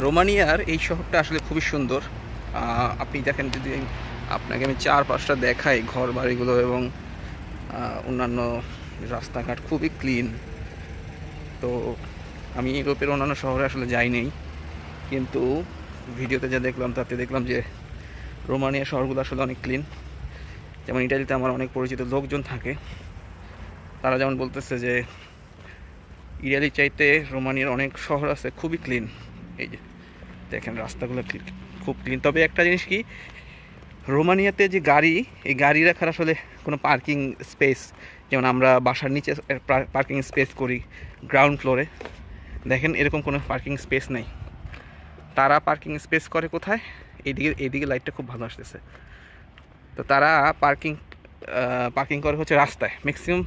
রোমানিয়ার এই শহরটা আসলে খুবই সুন্দর। আপনি দেখেন, যদি আপনাকে আমি চারপাশটা দেখাই, ঘর বাড়িগুলো এবং অন্যান্য রাস্তাঘাট খুবই ক্লিন। তো আমি ইউরোপের অন্যান্য শহরে আসলে যাইনি, কিন্তু ভিডিওতে যা দেখলাম তাতে দেখলাম যে রোমানিয়া শহরগুলো আসলে অনেক ক্লিন। যেমন ইটালিতে আমার অনেক পরিচিত লোকজন থাকে, তারা যেমন বলতেছে যে ইটালির চাইতে রোমানিয়ার অনেক শহর আছে খুবই ক্লিন। এই যে দেখেন রাস্তাগুলো খুব ক্লিন। তবে একটা জিনিস কি, রোমানিয়াতে যে গাড়ি, এই গাড়ি রাখার আসলে কোনো পার্কিং স্পেস, যেমন আমরা বাসার নিচে পার্কিং স্পেস করি গ্রাউন্ড ফ্লোরে, দেখেন এরকম কোনো পার্কিং স্পেস নেই। তারা পার্কিং স্পেস করে কোথায়? এইদিকে লাইটটা খুব ভালো আসতেছে। তো তারা পার্কিং করে হচ্ছে রাস্তায়। ম্যাক্সিমাম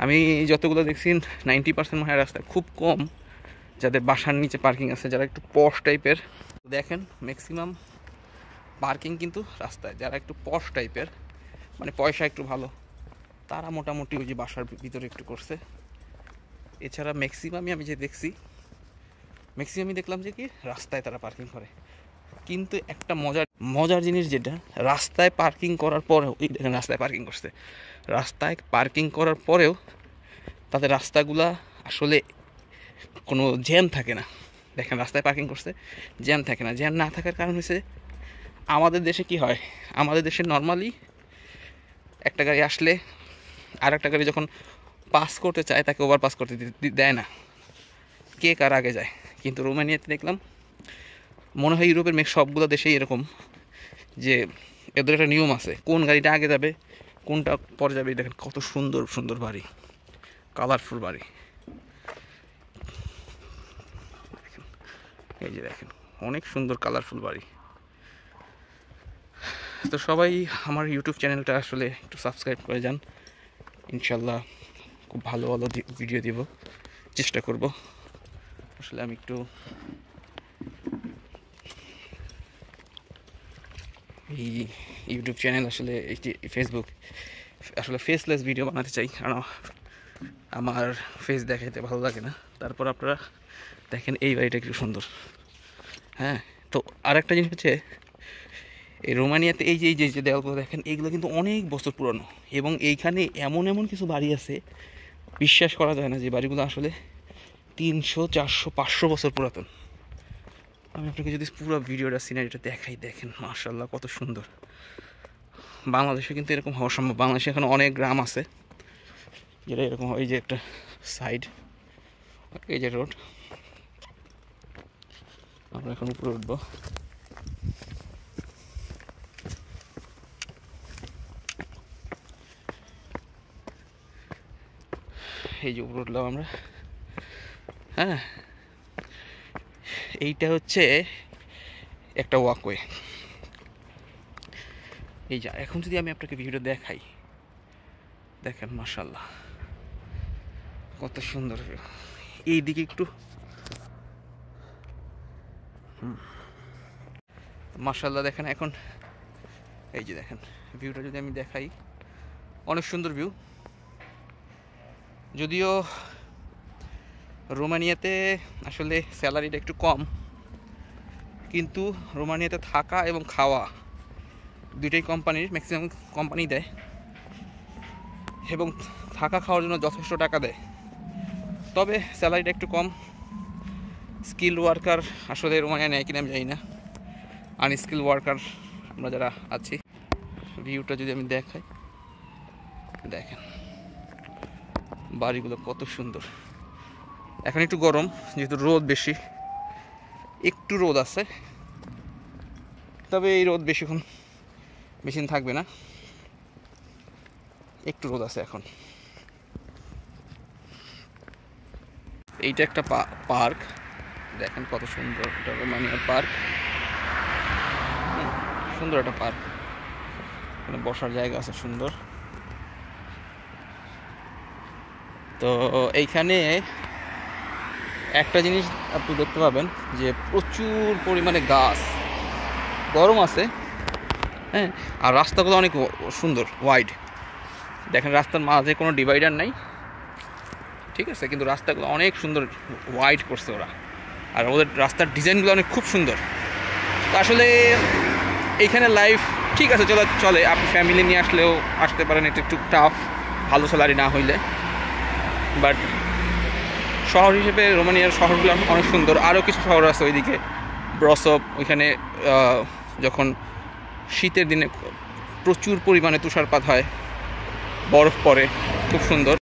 আমি যতগুলো দেখছি 90% মনে হয় রাস্তায়, খুব কম যাদের বাসার নিচে পার্কিং আছে, যারা একটু পশ টাইপের। দেখেন ম্যাক্সিমাম পার্কিং কিন্তু রাস্তায়। যারা একটু পশ টাইপের, মানে পয়সা একটু ভালো, তারা মোটামুটি ওই যে বাসার ভিতরে একটু করছে। এছাড়া ম্যাক্সিমামই আমি যে দেখছি, ম্যাক্সিমামই দেখলাম যে কি রাস্তায় তারা পার্কিং করে। কিন্তু একটা মজার জিনিস যেটা, রাস্তায় পার্কিং করার পরেও, এই দেখেন রাস্তায় পার্কিং করছে, রাস্তায় পার্কিং করার পরেও তাদের রাস্তাগুলা আসলে কোনো জ্যাম থাকে না। দেখেন রাস্তায় পার্কিং করছে, জ্যাম থাকে না। জ্যাম না থাকার কারণ হচ্ছে, আমাদের দেশে কি হয়, আমাদের দেশে নর্মালি একটা গাড়ি আসলে আর একটা গাড়ি যখন পাস করতে চায়, তাকে ওভারপাস করতে দেয় না, কে কার আগে যায়। কিন্তু রোমানিয়াতে দেখলাম, মনে হয় ইউরোপের সবগুলো দেশেই এরকম, যে এদের একটা নিয়ম আছে কোন গাড়িটা আগে যাবে, কোনটা পরে যাবে। দেখেন কত সুন্দর সুন্দর বাড়ি, কালারফুল বাড়ি। এই যে দেখেন অনেক সুন্দর কালারফুল বাড়ি। তো সবাই আমার ইউটিউব চ্যানেলটা আসলে একটু সাবস্ক্রাইব করে যান। ইনশাল্লাহ খুব ভালো ভালো ভিডিও দিব, চেষ্টা করব। আসলে আমি একটু এই ইউটিউব চ্যানেল, আসলে এই ফেসবুক, আসলে ফেসলেস ভিডিও বানাতে চাই, কারণ আমার ফেস দেখাইতে ভালো লাগে না। তারপর আপনারা দেখেন এই বাড়িটা একটু সুন্দর। হ্যাঁ, তো আরেকটা জিনিস হচ্ছে, এই রোমানিয়াতে এই যে দেওয়ালগুলো দেখেন, এইগুলো কিন্তু অনেক বছর পুরনো, এবং এইখানে এমন কিছু বাড়ি আছে বিশ্বাস করা যায় না, যে বাড়িগুলো আসলে 300, 400, 500 বছর পুরাতন। আমি আপনাকে যদি পুরো ভিডিওটা, সিনারিটা দেখাই, দেখেন মাশাআল্লাহ কত সুন্দর। বাংলাদেশে কিন্তু এরকম হওয়া সম্ভব। বাংলাদেশে এখন অনেক গ্রাম আছে যেটা এরকম। এই যে একটা সাইড, এই যে রোড, আমরা এখন উপরে উঠবো। এই যে উপরে উঠলাম আমরা। হ্যাঁ, এইটা হচ্ছে একটা ওয়াকওয়ে। এই যা, এখন যদি আমি আপনাকে ভিডিও দেখাই, দেখেন মাশাআল্লাহ কত সুন্দর। এই দিকে একটু মাশাআল্লাহ দেখেন এখন। এই যে দেখেন ভিউটা যদি আমি দেখাই, অনেক সুন্দর ভিউ। যদিও রোমানিয়াতে আসলে স্যালারিটা একটু কম, কিন্তু রোমানিয়াতে থাকা এবং খাওয়া দুইটাই কোম্পানির, ম্যাক্সিমাম কোম্পানি দেয়, এবং থাকা খাওয়ার জন্য যথেষ্ট টাকা দেয়। তবে স্যালারিটা একটু কম। স্কিল ওয়ার্কার আসলে রোমানিয়া নেয় কিনা আমি জানি না, আনস্কিল ওয়ার্কার আমরা যারা আছি। ভিউটা যদি আমি দেখাই, দেখেন বাড়িগুলো কত সুন্দর। এখন একটু গরম, যেহেতু রোদ বেশি, একটু রোদ আছে, তবে এই রোদ বেশি দিন থাকবে না, একটু রোদ আছে এখন। এইটা একটা পার্ক, দেখেন কত সুন্দর, এটা রোমানিয়ার পার্ক। সুন্দর একটা পার্ক, এখানে বসার জায়গা আছে সুন্দর। তো এইখানে একটা জিনিস আপনি দেখতে পাবেন, যে প্রচুর পরিমাণে গাছ, গরম আছে। হ্যাঁ, আর রাস্তাগুলো অনেক সুন্দর, ওয়াইড। দেখেন রাস্তার মাঝে কোনো ডিভাইডার নাই, ঠিক আছে, কিন্তু রাস্তাগুলো অনেক সুন্দর ওয়াইড করছে ওরা। আর ওদের রাস্তার ডিজাইনগুলো অনেক খুব সুন্দর। তো আসলে এইখানে লাইফ ঠিক আছে, চলে আপনি ফ্যামিলি নিয়ে আসলেও আসতে পারেন, এটা একটু টাফ ভালো স্যালারি না হইলে। বাট শহর হিসেবে রোমানিয়ার শহরগুলো অনেক সুন্দর। আরও কিছু শহর আছে ওইদিকে, ব্রসপ, ওইখানে যখন শীতের দিনে প্রচুর পরিমাণে তুষারপাত হয়, বরফ পড়ে, খুব সুন্দর।